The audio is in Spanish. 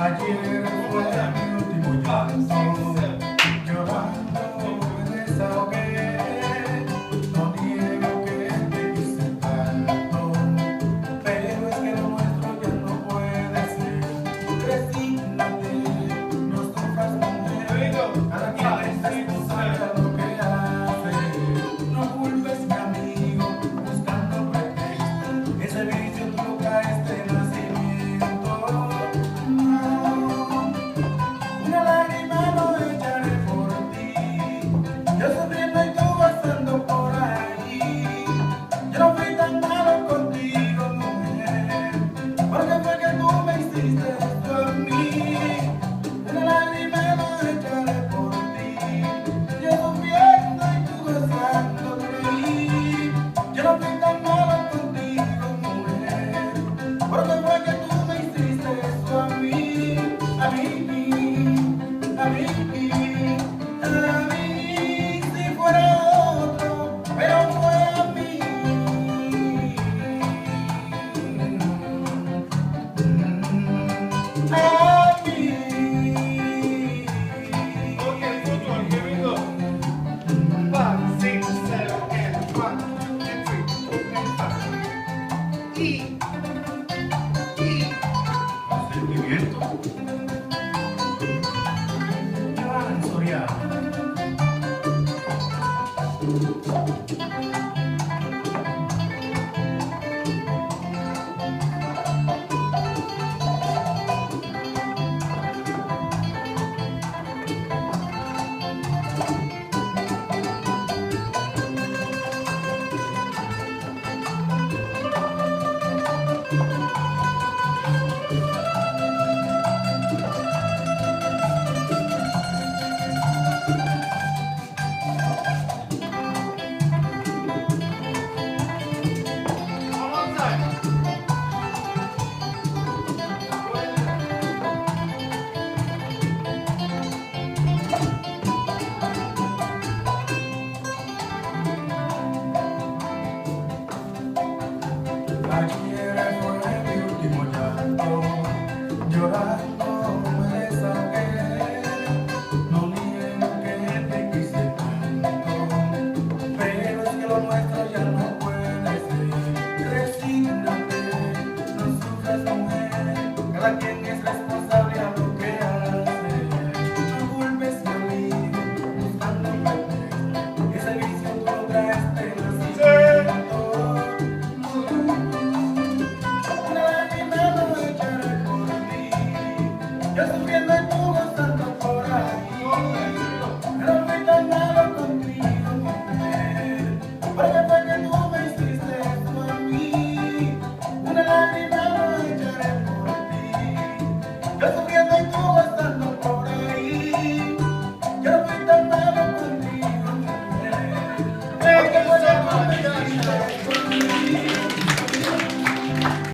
Ayer fue mi último llanto, llorando me desahogué. No niego que te quise tanto, pero es que lo nuestro ya no puede ser. Resígnate, no sufras, mujer. Cada quien es responsable de lo que hace. No culpes, mi amigo, buscando pretextos. Ese vicio tú lo caes de nacimiento. Una lágrima no echaré por ti, yo sufriendo y tú gozando por ahí. Yo no fui tan malo contigo, mujer, porque fue que tú me hiciste esto a mí. Una lágrima no echaré por ti, yo sufriendo y tú gozando por ahí. Yo no fui tan malo contigo, mujer, porque fue que tú me hiciste esto a mí, a mí. A mí, si fuera otro, pero fue a mí. A mí. Okay, footwork, here we go. 5, 6, 7, and 1, 2, and 3, 4, and 5. Y. Sentimiento. Joan Soriano. One more time. Ayer fue mi último llanto, llorando me desahogué. No niego que te quise tanto, pero es que lo nuestro ya no puede ser. Resígnate, no sufras, mujer. Cada quien es responsable a lo que hace. No culpes, mi amigo, buscando pretextos. Ese vicio tú lo traes de nacimiento. Una lágrima no echaré por ti, yo sufriendo y tú gozando.